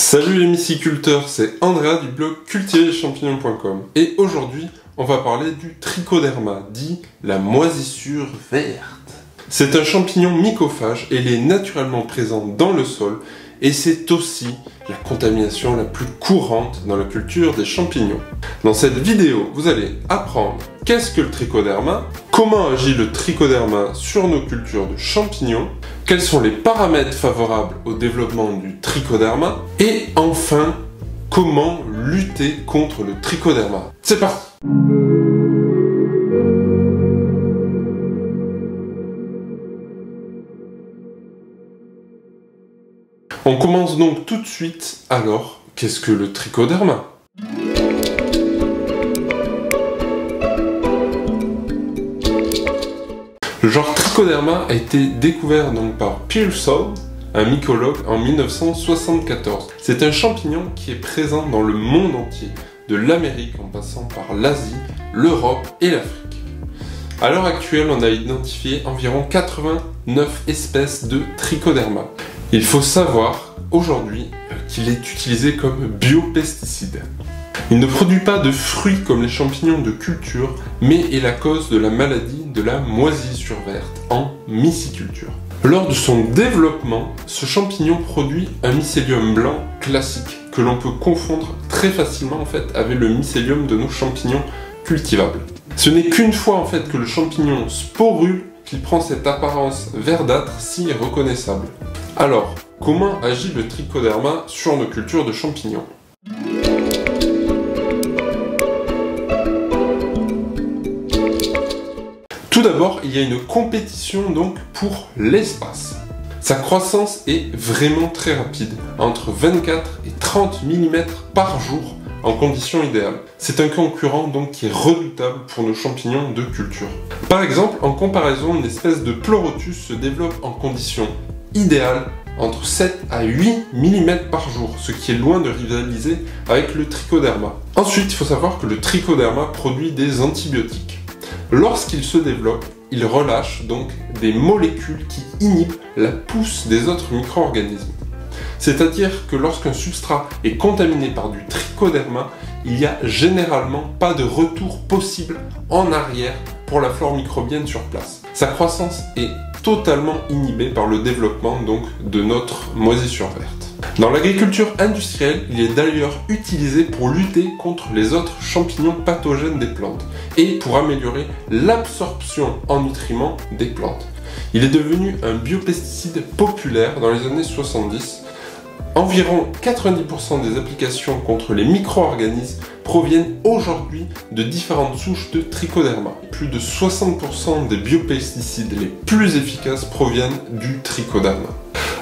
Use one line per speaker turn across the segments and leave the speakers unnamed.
Salut les myciculteurs, c'est Andrea du blog cultiverleschampignons.com et aujourd'hui on va parler du trichoderma, dit la moisissure verte. C'est un champignon mycophage et il est naturellement présent dans le sol et c'est aussi la contamination la plus courante dans la culture des champignons. Dans cette vidéo, vous allez apprendre qu'est-ce que le trichoderma, comment agit le trichoderma sur nos cultures de champignons, quels sont les paramètres favorables au développement du trichoderma et enfin, comment lutter contre le trichoderma. C'est parti! On commence donc tout de suite. Alors, qu'est-ce que le trichoderma? Le genre trichoderma a été découvert donc par Pearson, un mycologue, en 1974. C'est un champignon qui est présent dans le monde entier, de l'Amérique en passant par l'Asie, l'Europe et l'Afrique. À l'heure actuelle, on a identifié environ 89 espèces de trichoderma. Il faut savoir aujourd'hui qu'il est utilisé comme biopesticide. Il ne produit pas de fruits comme les champignons de culture, mais est la cause de la maladie de la moisissure verte en myciculture. Lors de son développement, ce champignon produit un mycélium blanc classique que l'on peut confondre très facilement avec le mycélium de nos champignons cultivables. Ce n'est qu'une fois que le champignon sporule qu'il prend cette apparence verdâtre si reconnaissable. Alors, comment agit le trichoderma sur nos cultures de champignons? Tout d'abord, il y a une compétition donc pour l'espace. Sa croissance est vraiment très rapide, entre 24 et 30 mm par jour en conditions idéales. C'est un concurrent donc qui est redoutable pour nos champignons de culture. Par exemple, en comparaison, une espèce de Pleurotus se développe en conditions idéales entre 7 à 8 mm par jour, ce qui est loin de rivaliser avec le trichoderma. Ensuite, il faut savoir que le trichoderma produit des antibiotiques. Lorsqu'il se développe, il relâche donc des molécules qui inhibent la pousse des autres micro-organismes. C'est-à-dire que lorsqu'un substrat est contaminé par du trichoderma, il n'y a généralement pas de retour possible en arrière pour la flore microbienne sur place. Sa croissance est totalement inhibée par le développement donc de notre moisissure verte. Dans l'agriculture industrielle, il est d'ailleurs utilisé pour lutter contre les autres champignons pathogènes des plantes et pour améliorer l'absorption en nutriments des plantes. Il est devenu un biopesticide populaire dans les années 70. Environ 90% des applications contre les micro-organismes proviennent aujourd'hui de différentes souches de trichoderma. Plus de 60% des biopesticides les plus efficaces proviennent du trichoderma.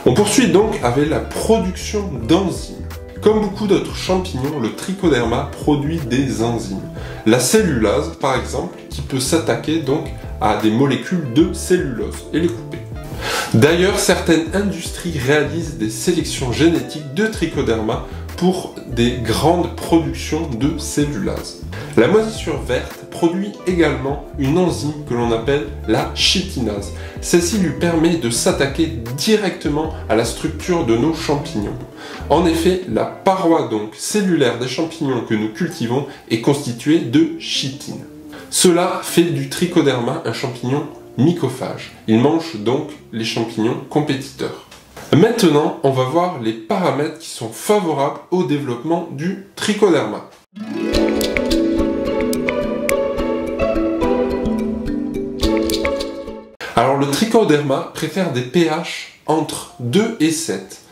On poursuit donc avec la production d'enzymes. Comme beaucoup d'autres champignons, le trichoderma produit des enzymes. La cellulase, par exemple, qui peut s'attaquer donc à des molécules de cellulose et les couper. D'ailleurs, certaines industries réalisent des sélections génétiques de trichoderma pour des grandes productions de cellulase. La moisissure verte produit également une enzyme que l'on appelle la chitinase. Celle-ci lui permet de s'attaquer directement à la structure de nos champignons. En effet, la paroi donc cellulaire des champignons que nous cultivons est constituée de chitine. Cela fait du trichoderma un champignon mycophage. Il mange donc les champignons compétiteurs. Maintenant, on va voir les paramètres qui sont favorables au développement du trichoderma. Alors le trichoderma préfère des pH entre 2 et 7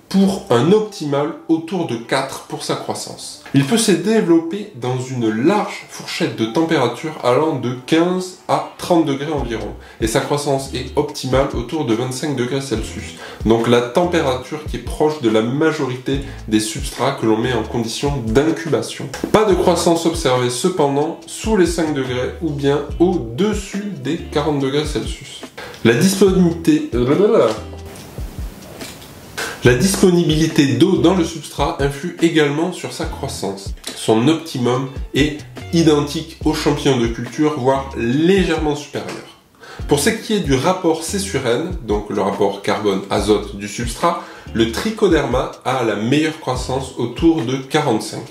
pour un optimal autour de 4 pour sa croissance. Il peut se développer dans une large fourchette de température allant de 15 à 30 degrés environ et sa croissance est optimale autour de 25 degrés Celsius. Donc la température qui est proche de la majorité des substrats que l'on met en condition d'incubation. Pas de croissance observée cependant sous les 5 degrés ou bien au-dessus des 40 degrés Celsius. La disponibilité d'eau dans le substrat influe également sur sa croissance. Son optimum est identique aux champignons de culture, voire légèrement supérieur. Pour ce qui est du rapport C sur N, donc le rapport carbone-azote du substrat, Le trichoderma a la meilleure croissance autour de 45.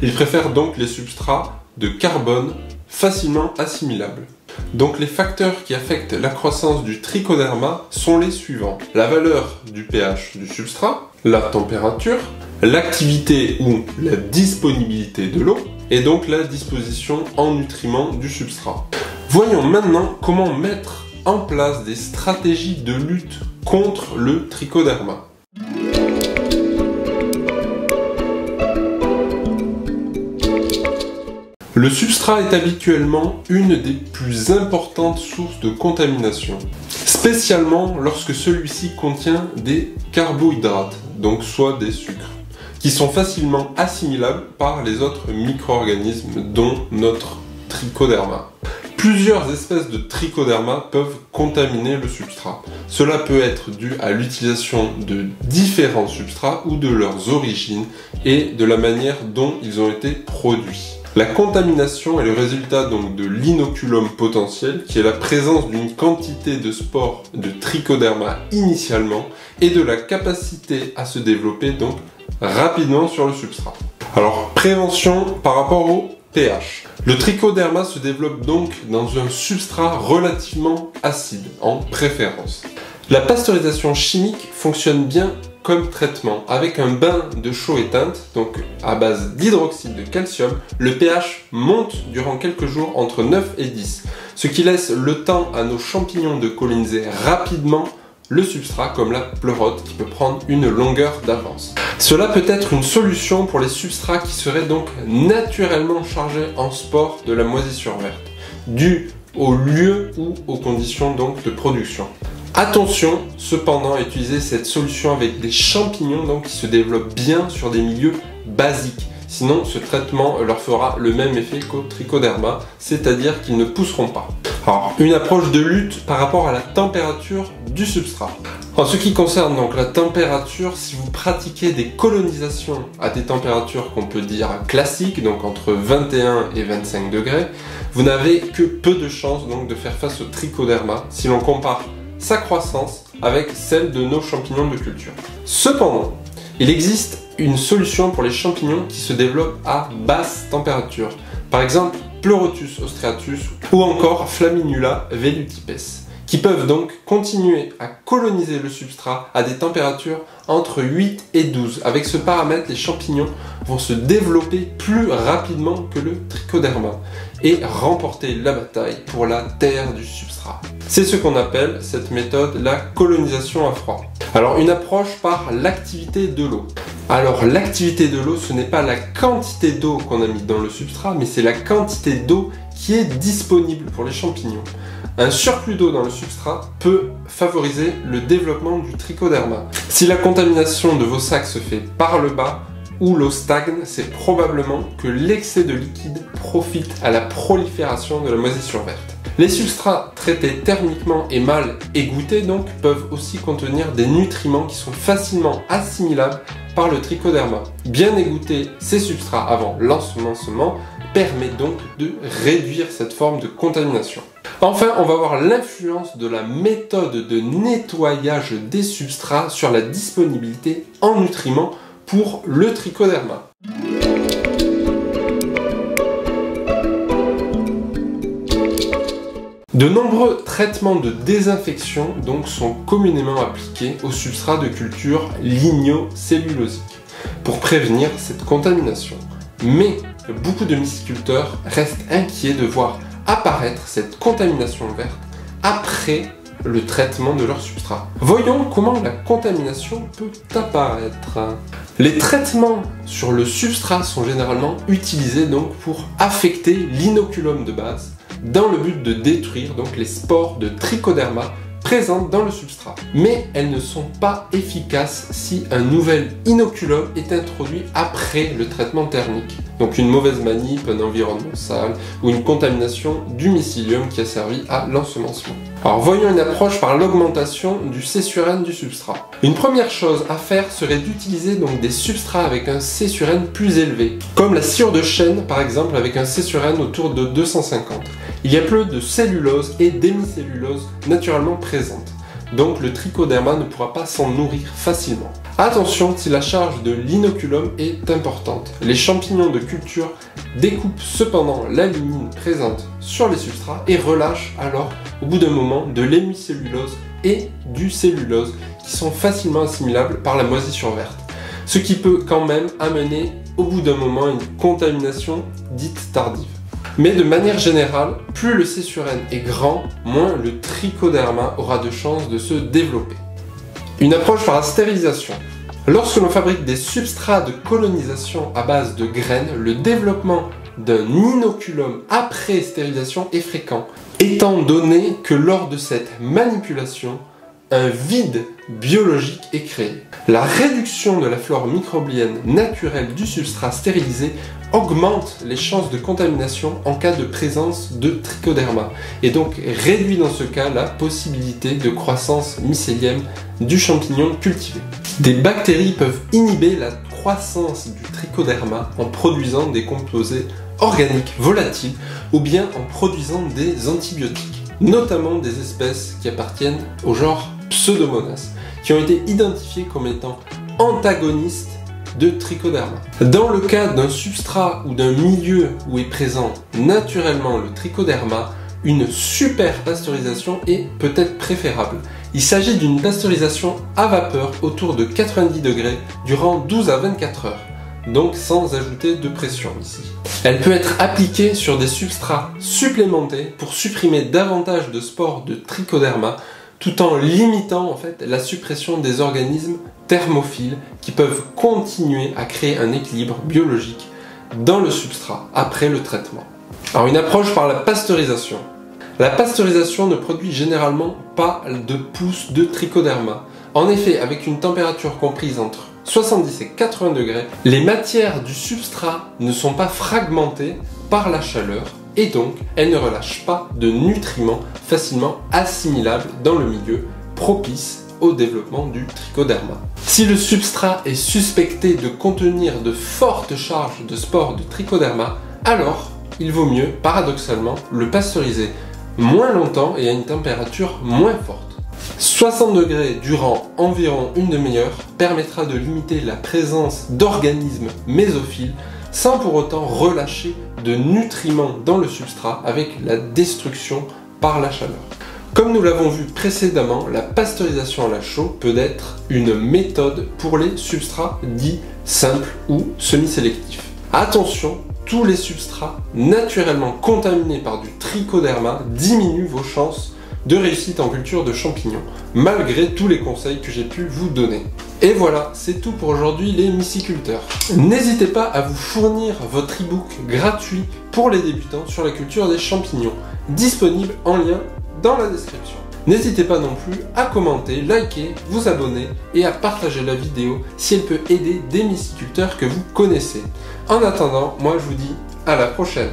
Il préfère donc les substrats de carbone facilement assimilables. Donc les facteurs qui affectent la croissance du trichoderma sont les suivants. La valeur du pH du substrat, la température, l'activité ou la disponibilité de l'eau, et donc la disposition en nutriments du substrat. Voyons maintenant comment mettre en place des stratégies de lutte contre le trichoderma. Le substrat est habituellement une des plus importantes sources de contamination, spécialement lorsque celui-ci contient des carbohydrates, donc soit des sucres, qui sont facilement assimilables par les autres micro-organismes, dont notre trichoderma. Plusieurs espèces de trichoderma peuvent contaminer le substrat. Cela peut être dû à l'utilisation de différents substrats ou de leurs origines et de la manière dont ils ont été produits. La contamination est le résultat donc de l'inoculum potentiel, qui est la présence d'une quantité de spores de trichoderma initialement et de la capacité à se développer donc rapidement sur le substrat. Alors, prévention par rapport au pH. Le trichoderma se développe donc dans un substrat relativement acide, en préférence. La pasteurisation chimique fonctionne bien comme traitement. Avec un bain de chaux éteinte, donc à base d'hydroxyde de calcium, le pH monte durant quelques jours entre 9 et 10, ce qui laisse le temps à nos champignons de coloniser rapidement le substrat, comme la pleurote qui peut prendre une longueur d'avance. Cela peut être une solution pour les substrats qui seraient donc naturellement chargés en spores de la moisissure verte, dû au lieu ou aux conditions donc de production. Attention cependant à utiliser cette solution avec des champignons donc, qui se développent bien sur des milieux basiques. Sinon, ce traitement leur fera le même effet qu'au trichoderma, c'est-à-dire qu'ils ne pousseront pas. Alors, une approche de lutte par rapport à la température du substrat. En ce qui concerne donc la température, si vous pratiquez des colonisations à des températures qu'on peut dire classiques, donc entre 21 et 25 degrés, vous n'avez que peu de chances donc de faire face au trichoderma si l'on compare sa croissance avec celle de nos champignons de culture. Cependant, il existe une solution pour les champignons qui se développent à basse température. Par exemple, Pleurotus ostreatus ou encore Flaminula velutipes, qui peuvent donc continuer à coloniser le substrat à des températures entre 8 et 12. Avec ce paramètre, les champignons vont se développer plus rapidement que le trichoderma et remporter la bataille pour la terre du substrat. C'est ce qu'on appelle cette méthode la colonisation à froid. Alors une approche par l'activité de l'eau. Alors l'activité de l'eau, ce n'est pas la quantité d'eau qu'on a mis dans le substrat, mais c'est la quantité d'eau qui est disponible pour les champignons. Un surplus d'eau dans le substrat peut favoriser le développement du trichoderma. Si la contamination de vos sacs se fait par le bas ou l'eau stagne, c'est probablement que l'excès de liquide profite à la prolifération de la moisissure verte. Les substrats traités thermiquement et mal égouttés donc peuvent aussi contenir des nutriments qui sont facilement assimilables par le trichoderma. Bien égoutter ces substrats avant l'ensemencement permet donc de réduire cette forme de contamination. Enfin, on va voir l'influence de la méthode de nettoyage des substrats sur la disponibilité en nutriments pour le trichoderma. De nombreux traitements de désinfection donc sont communément appliqués aux substrats de culture lignocellulosique pour prévenir cette contamination. Mais beaucoup de myciculteurs restent inquiets de voir apparaître cette contamination verte après le traitement de leur substrat. Voyons comment la contamination peut apparaître. Les traitements sur le substrat sont généralement utilisés donc pour affecter l'inoculum de base dans le but de détruire donc les spores de trichoderma présentes dans le substrat. Mais elles ne sont pas efficaces si un nouvel inoculum est introduit après le traitement thermique. Donc une mauvaise manip, un environnement sale ou une contamination du mycélium qui a servi à l'ensemencement. Alors voyons une approche par l'augmentation du C sur N du substrat. Une première chose à faire serait d'utiliser donc des substrats avec un C sur N plus élevé, comme la sciure de chêne par exemple avec un C sur N autour de 250. Il y a peu de cellulose et d'hémicellulose naturellement présentes, donc le trichoderma ne pourra pas s'en nourrir facilement. Attention si la charge de l'inoculum est importante. Les champignons de culture découpent cependant la lignine présente sur les substrats et relâchent alors au bout d'un moment de l'hémicellulose et du cellulose qui sont facilement assimilables par la moisissure verte. Ce qui peut quand même amener au bout d'un moment une contamination dite tardive. Mais de manière générale, plus le C sur N est grand, moins le trichoderma aura de chances de se développer. Une approche par la stérilisation. Lorsque l'on fabrique des substrats de colonisation à base de graines, le développement d'un inoculum après stérilisation est fréquent, étant donné que lors de cette manipulation, un vide biologique est créé. La réduction de la flore microbienne naturelle du substrat stérilisé augmente les chances de contamination en cas de présence de trichoderma et donc réduit dans ce cas la possibilité de croissance mycélienne du champignon cultivé. Des bactéries peuvent inhiber la croissance du trichoderma en produisant des composés organiques volatiles ou bien en produisant des antibiotiques, notamment des espèces qui appartiennent au genre Pseudomonas, qui ont été identifiées comme étant antagonistes de trichoderma. Dans le cas d'un substrat ou d'un milieu où est présent naturellement le trichoderma, une super pasteurisation est peut-être préférable. Il s'agit d'une pasteurisation à vapeur autour de 90 degrés durant 12 à 24 heures, donc sans ajouter de pression ici. Elle peut être appliquée sur des substrats supplémentés pour supprimer davantage de spores de trichoderma tout en limitant en fait la suppression des organismes thermophiles qui peuvent continuer à créer un équilibre biologique dans le substrat après le traitement. Alors une approche par la pasteurisation. La pasteurisation ne produit généralement pas de pousses de trichoderma. En effet, avec une température comprise entre 70 et 80 degrés, les matières du substrat ne sont pas fragmentées par la chaleur et donc elles ne relâchent pas de nutriments facilement assimilables dans le milieu propice au développement du trichoderma. Si le substrat est suspecté de contenir de fortes charges de spores de trichoderma, alors il vaut mieux, paradoxalement, le pasteuriser moins longtemps et à une température moins forte. 60 degrés durant environ une demi-heure permettra de limiter la présence d'organismes mésophiles sans pour autant relâcher de nutriments dans le substrat avec la destruction par la chaleur. Comme nous l'avons vu précédemment, la pasteurisation à la chaux peut être une méthode pour les substrats dits simples ou semi-sélectifs. Attention, tous les substrats naturellement contaminés par du trichoderma diminuent vos chances de réussite en culture de champignons, malgré tous les conseils que j'ai pu vous donner. Et voilà, c'est tout pour aujourd'hui les myciculteurs. N'hésitez pas à vous fournir votre e-book gratuit pour les débutants sur la culture des champignons, disponible en lien dans la description. N'hésitez pas non plus à commenter, liker, vous abonner et à partager la vidéo si elle peut aider des myciculteurs que vous connaissez. En attendant, moi je vous dis à la prochaine.